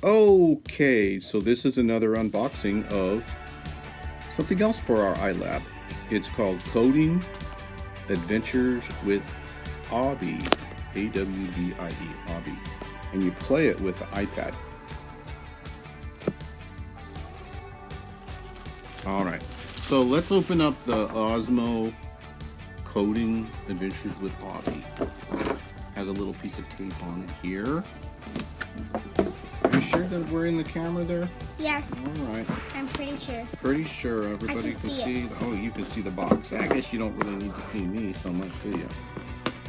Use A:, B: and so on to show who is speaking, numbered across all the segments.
A: Okay, so this is another unboxing of something else for our iLab. It's called Coding Adventures with Awbie, A-W-B-I-E, Awbie. And you play it with the iPad. Alright, so let's open up the Osmo Coding Adventures with Awbie. Has a little piece of tape on it here. Are you sure that we're in the camera there?
B: Yes.
A: Alright.
B: I'm pretty sure.
A: Pretty sure everybody can see. Oh, you can see the box. I guess you don't really need to see me so much, do you?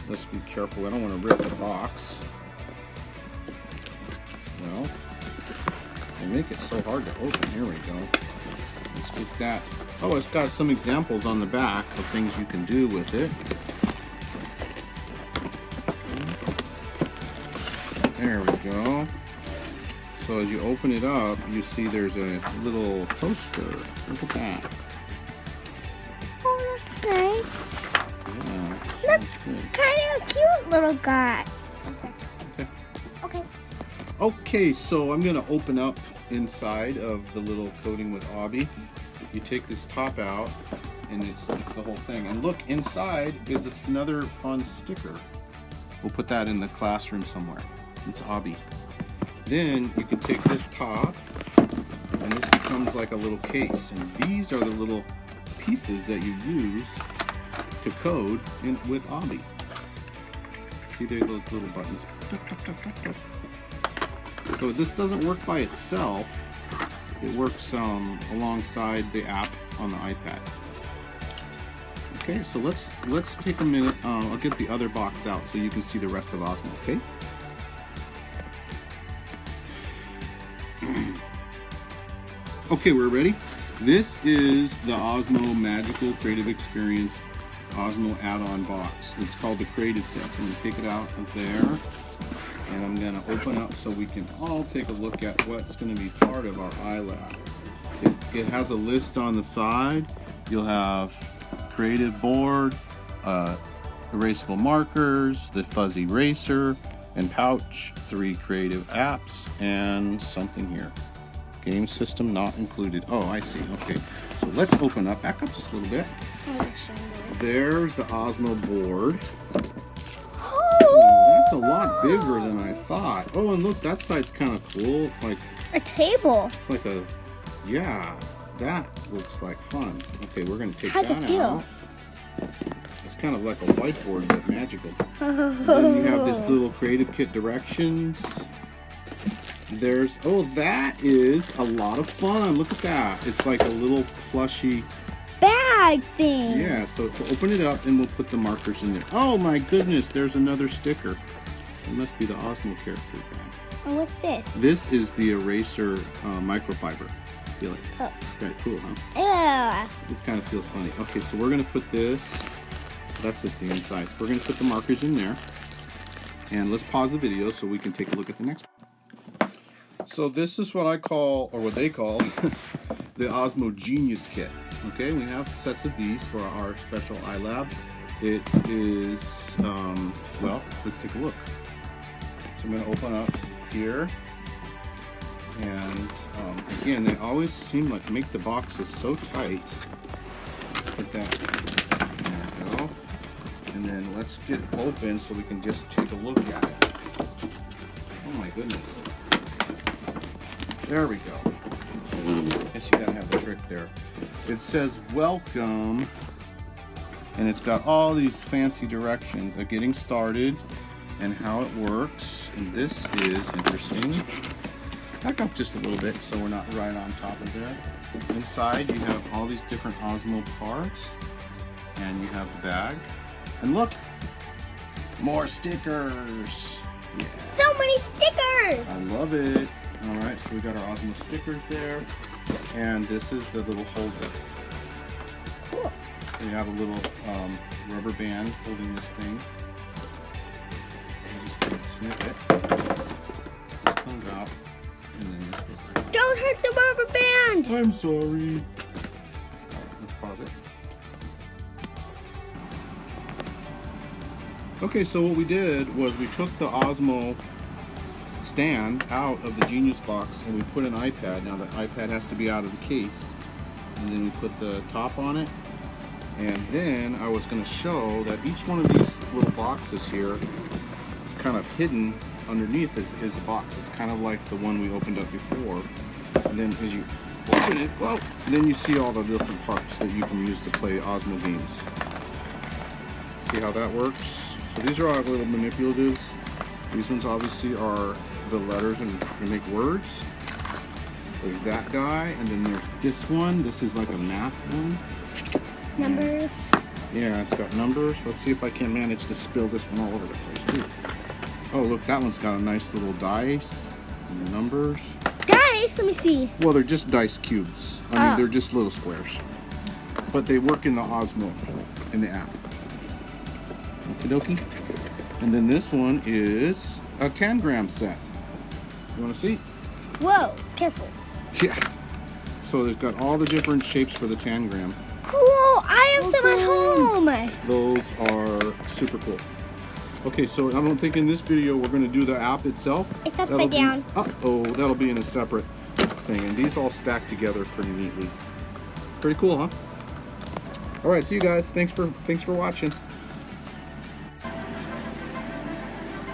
A: Let's be careful. I don't want to rip the box. Well, they make it so hard to open. Here we go. Let's get that. Oh, it's got some examples on the back of things you can do with it. There we go. So as you open it up, you see there's a little poster. Look at that.
B: Oh, that's nice.
A: Yeah.
B: That's kind of a cute little guy.
A: Okay.
B: Okay.
A: Okay, so I'm gonna open up inside of the little Coding with Awbie. You take this top out, and it's the whole thing. And look, inside is this another fun sticker. We'll put that in the classroom somewhere. It's Awbie. Then you can take this top, and this becomes like a little case. And these are the little pieces that you use to code with Awbie. See, they look little buttons. So this doesn't work by itself. It works alongside the app on the iPad. Okay, so let's take a minute. I'll get the other box out so you can see the rest of Osmo. Okay. Okay, we're ready. This is the Osmo Magical Creative Experience Osmo add-on box. It's called the Creative Set. So I'm going to take it out of there, and I'm going to open up so we can all take a look at what's going to be part of our iLab. It has a list on the side. You'll have creative board, erasable markers, the fuzzy eraser and pouch, 3 creative apps, and something here. Game system not included. Oh, I see. Okay, so let's open up. Back up just a little bit. There's the Osmo board. Oh, that's a lot bigger than I thought. Oh, and look, that side's kind of cool. It's like
B: a table.
A: It's like a, yeah, that looks like fun. Okay, we're going to take
B: How's
A: that
B: it feel?
A: out. It's kind of like a whiteboard, but magical. Then you have this little creative kit directions. There's, oh, that is a lot of fun. Look at that. It's like a little plushy
B: bag thing.
A: Yeah, so to open it up, and we'll put the markers in there. Oh my goodness, there's another sticker. It must be the Osmo character bag.
B: And what's this?
A: This is the eraser microfiber. Feel it?
B: Oh.
A: Very cool, huh?
B: Yeah.
A: This kind of feels funny. Okay, so we're going to put this, that's just the inside. So we're going to put the markers in there. And let's pause the video so we can take a look at the next one. So this is what I call, or what they call, the Osmo Genius Kit. Okay, we have sets of these for our special iLab. It is, well, let's take a look. So I'm going to open up here. And again, they always seem like make the boxes so tight. Let's put that, there we go. And then let's get it open so we can just take a look at it. Oh my goodness. There we go. Guess you gotta have the trick there. It says welcome, and it's got all these fancy directions of getting started and how it works. And this is interesting. Back up just a little bit so we're not right on top of there. Inside you have all these different Osmo parts, and you have the bag. And look, more stickers. Yeah.
B: So many stickers.
A: I love it. All right, so we got our Osmo stickers there, and this is the little holder.
B: Cool.
A: We have a little rubber band holding this thing. I'm just going to snip it. This comes out, and then this goes like that.
B: Don't hurt the rubber band.
A: I'm sorry. All right, let's pause it. Okay, so what we did was we took the Osmo stand out of the Genius box and we put an iPad. Now the iPad has to be out of the case. And then we put the top on it. And then I was going to show that each one of these little boxes here is kind of hidden underneath is a box. It's kind of like the one we opened up before. And then as you open it, well, then you see all the different parts that you can use to play Osmo games. See how that works? So these are our little manipulatives. These ones obviously are the letters and to make words. There's that guy, and then there's this one. This is like a math one.
B: Numbers.
A: Yeah, it's got numbers. Let's see if I can manage to spill this one all over the place too. Oh, look, that one's got a nice little dice and numbers.
B: Dice? Let me see.
A: Well, they're just dice cubes. I mean, they're just little squares. But they work in the Osmo, in the app. Okie dokie. And then this one is a tangram set. You want to see?
B: Whoa, careful.
A: Yeah. So they've got all the different shapes for the tangram.
B: Cool, I have some at home.
A: Those are super cool. Okay, so I don't think in this video we're going to do the app itself.
B: It's upside down.
A: Uh-oh, that'll be in a separate thing. And these all stack together pretty neatly. Pretty cool, huh? All right, see you guys. Thanks for watching.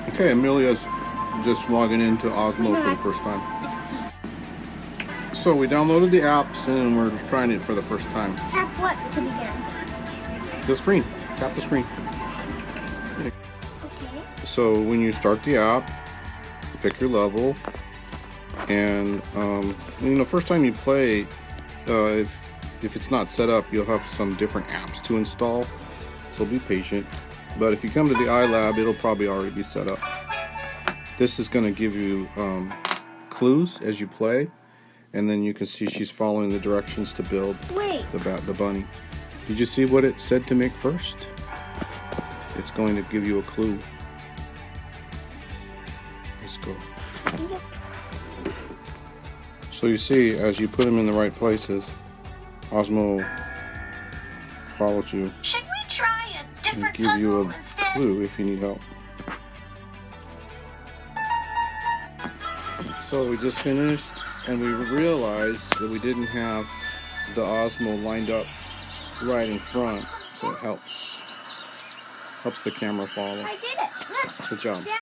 A: Okay, Amelia's just logging into Osmo for the first time. So we downloaded the apps and we're trying it for the first time.
B: Tap what to begin?
A: The screen. Tap the screen.
B: Okay.
A: So when you start the app, pick your level, and first time you play, if it's not set up, you'll have some different apps to install. So be patient. But if you come to the iLab, it'll probably already be set up. This is going to give you clues as you play, and then you can see she's following the directions to build the bunny. Did you see what it said to make first? It's going to give you a clue. Let's go. So you see, as you put them in the right places, Osmo follows you.
C: Should we try a different
A: and give you
C: puzzle
A: a
C: instead?
A: clue if you need help. So we just finished, and we realized that we didn't have the Osmo lined up right in front, so it helps the camera follow.
B: I did it. Look.
A: Good job.